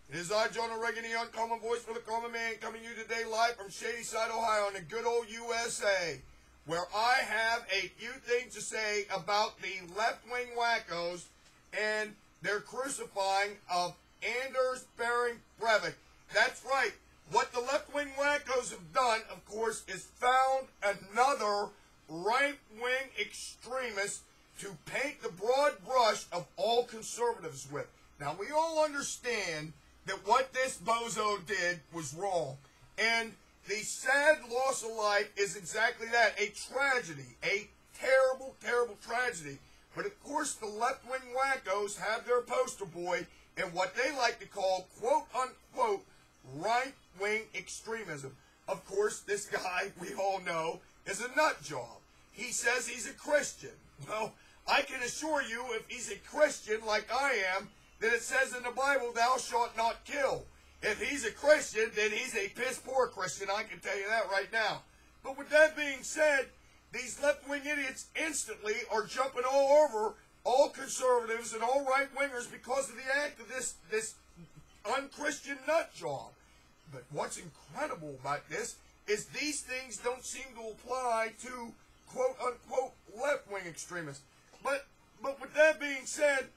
It is I, Jonah Reagan, the uncommon voice for the common man, coming to you today live from Shadyside, Ohio, in the good old USA, where I have a few things to say about the left-wing wackos and their crucifying of Behring Breivik. That's right. What the left-wing wackos have done, of course, is found another right-wing extremist to paint the broad brush of all conservatives with. Now, we all understand that what this bozo did was wrong. And the sad loss of life is exactly that, a tragedy, a terrible, terrible tragedy. But of course, the left-wing wackos have their poster boy in what they like to call, quote-unquote, right-wing extremism. Of course, this guy, we all know, is a nut job. He says he's a Christian. Well, I can assure you, if he's a Christian like I am, then it says in the Bible, thou shalt not kill. If he's a Christian, then he's a piss-poor Christian. I can tell you that right now. But with that being said, these left-wing idiots instantly are jumping all over all conservatives and all right-wingers because of the act of this unchristian nut job. But what's incredible about this is these things don't seem to apply to quote-unquote left-wing extremists. But with that being said,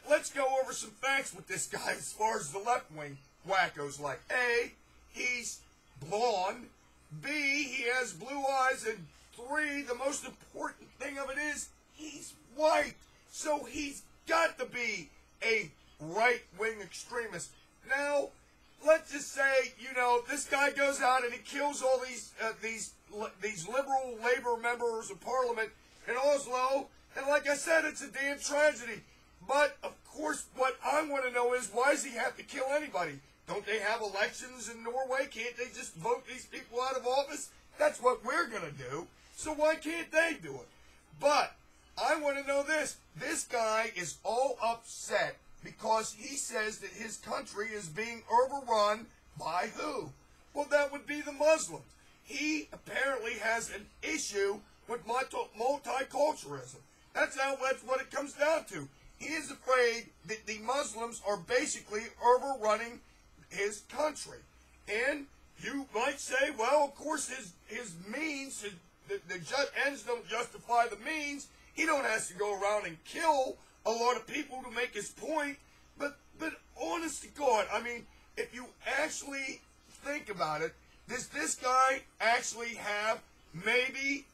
let's go over some facts with this guy as far as the left-wing wackos like. A, he's blonde. B, he has blue eyes. And 3, the most important thing of it is, he's white. So he's got to be a right-wing extremist. Now, let's just say, you know, this guy goes out and he kills all these liberal labor members of parliament in Oslo. And like I said, it's a damn tragedy. But, of course, what I want to know is, why does he have to kill anybody? Don't they have elections in Norway? Can't they just vote these people out of office? That's what we're going to do. So why can't they do it? But I want to know this. This guy is all upset because he says that his country is being overrun by who? Well, that would be the Muslims. He apparently has an issue with multiculturalism. That's what it comes down to. He is afraid that the Muslims are basically overrunning his country. And you might say, well, of course, his means, the ends don't justify the means. He don't have to go around and kill a lot of people to make his point. But honest to God, I mean, if you actually think about it, does this guy actually have maybe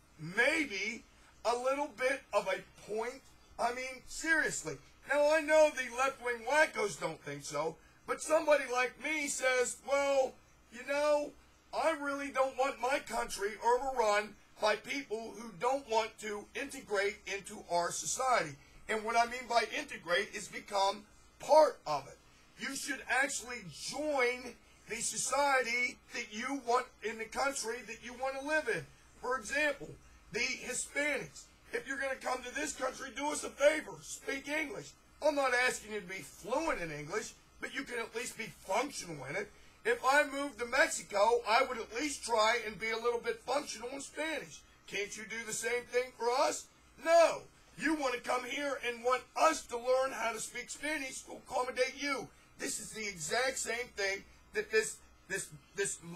a little bit of a point? I mean, seriously. Now, I know the left-wing wackos don't think so, but somebody like me says, well, you know, I really don't want my country overrun by people who don't want to integrate into our society. And what I mean by integrate is become part of it. You should actually join the society that you want in the country that you want to live in. For example, the Hispanics. If you're going to come to this country, do us a favor. Speak English. I'm not asking you to be fluent in English, but you can at least be functional in it. If I moved to Mexico, I would at least try and be a little bit functional in Spanish. Can't you do the same thing for us? No. You want to come here and want us to learn how to speak Spanish to accommodate you. This is the exact same thing that this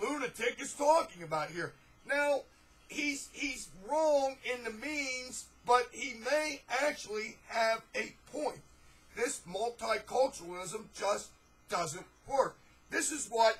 lunatic is talking about here. Now, he's wrong in the means, but he may actually have a point. This multiculturalism just doesn't work. This is what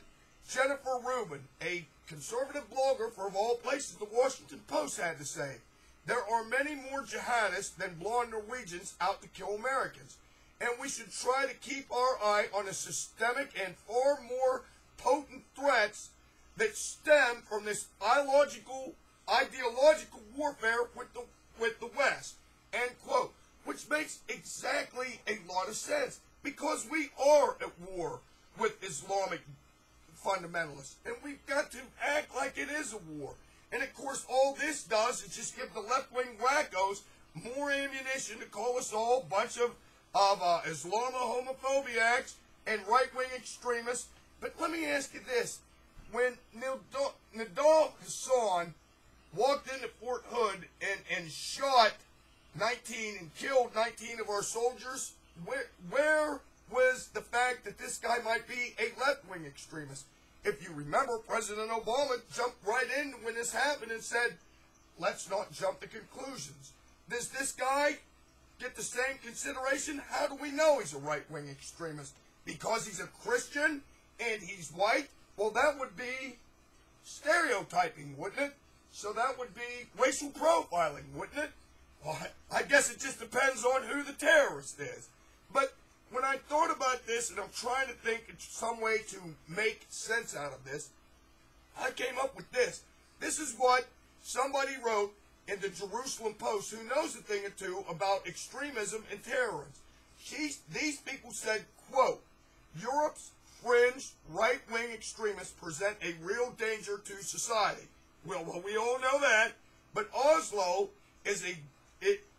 Jennifer Rubin, a conservative blogger for, of all places, the Washington Post, had to say. There are many more jihadists than blonde Norwegians out to kill Americans. And we should try to keep our eye on the systemic and far more potent threats that stem from this ideological warfare with the West, end quote. Which makes exactly a lot of sense, because we are at war with Islamic fundamentalists, and we've got to act like it is a war. And of course, all this does is just give the left-wing wackos more ammunition to call us all a bunch of Islamophobiacs and right-wing extremists. But let me ask you this. When Nidal Hassan walked into Fort Hood and shot 19 and killed 19 of our soldiers, where was the fact that this guy might be a left-wing extremist. If you remember, President Obama jumped right in when this happened and said, let's not jump to conclusions. Does this guy get the same consideration? How do we know he's a right-wing extremist? Because he's a Christian and he's white? Well, that would be stereotyping, wouldn't it? So that would be racial profiling, wouldn't it? Well, I guess it just depends on who the terrorist is. But when I thought about this, and I'm trying to think of some way to make sense out of this, I came up with this. This is what somebody wrote in the Jerusalem Post who knows a thing or two about extremism and terrorism. These people said, quote, Europe's fringe right-wing extremists present a real danger to society. Well, we all know that, but Oslo is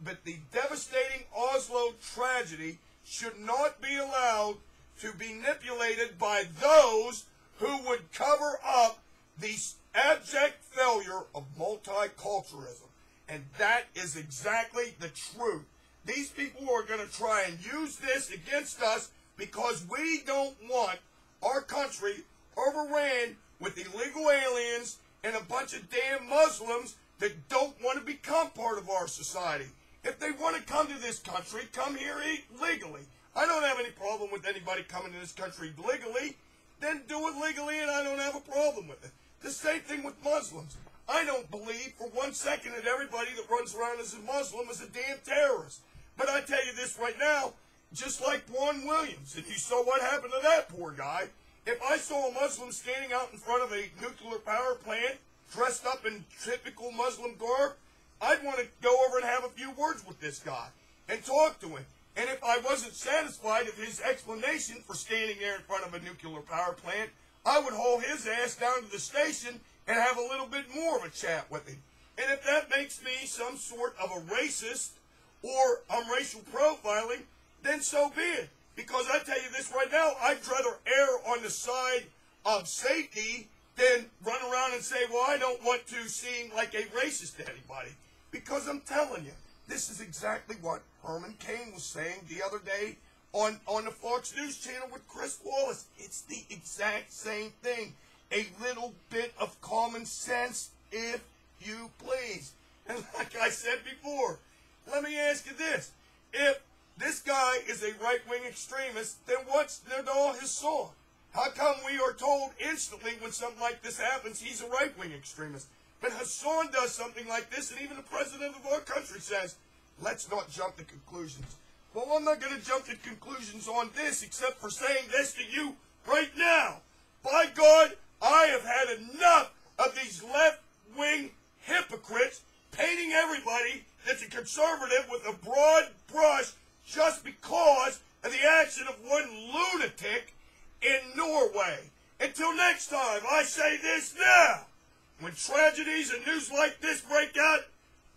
but the devastating Oslo tragedy should not be allowed to be manipulated by those who would cover up the abject failure of multiculturalism. And that is exactly the truth. These people are going to try and use this against us because we don't want our country overran with illegal aliens and a bunch of damn Muslims that don't want to become part of our society. If they want to come to this country, come here legally. I don't have any problem with anybody coming to this country legally. Then do it legally and I don't have a problem with it. The same thing with Muslims. I don't believe for 1 second that everybody that runs around as a Muslim is a damn terrorist. But I tell you this right now, just like Juan Williams, and you saw what happened to that poor guy. If I saw a Muslim standing out in front of a nuclear power plant, dressed up in typical Muslim garb, I'd want to go over and have a few words with this guy and talk to him. And if I wasn't satisfied with his explanation for standing there in front of a nuclear power plant, I would haul his ass down to the station and have a little bit more of a chat with him. And if that makes me some sort of a racist or I'm racial profiling, then so be it. Because I tell you this right now, I'd rather err on the side of safety than run around and say, well, I don't want to seem like a racist to anybody. Because I'm telling you, this is exactly what Herman Cain was saying the other day on the Fox News channel with Chris Wallace. It's the exact same thing. A little bit of common sense, if you please. And like I said before, let me ask you this. If this guy is a right-wing extremist, then what's all his song? How come we are told instantly when something like this happens, he's a right-wing extremist? But Hassan does something like this, and even the president of our country says, let's not jump to conclusions. Well, I'm not going to jump to conclusions on this, except for saying this to you right now. By God, I have had enough of these left-wing hypocrites painting everybody that's a conservative with a broad brush just because of the action of one lunatic in Norway. Until next time, I say this now. When tragedies and news like this break out,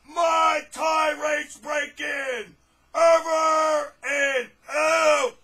my tirades break in. Over and out.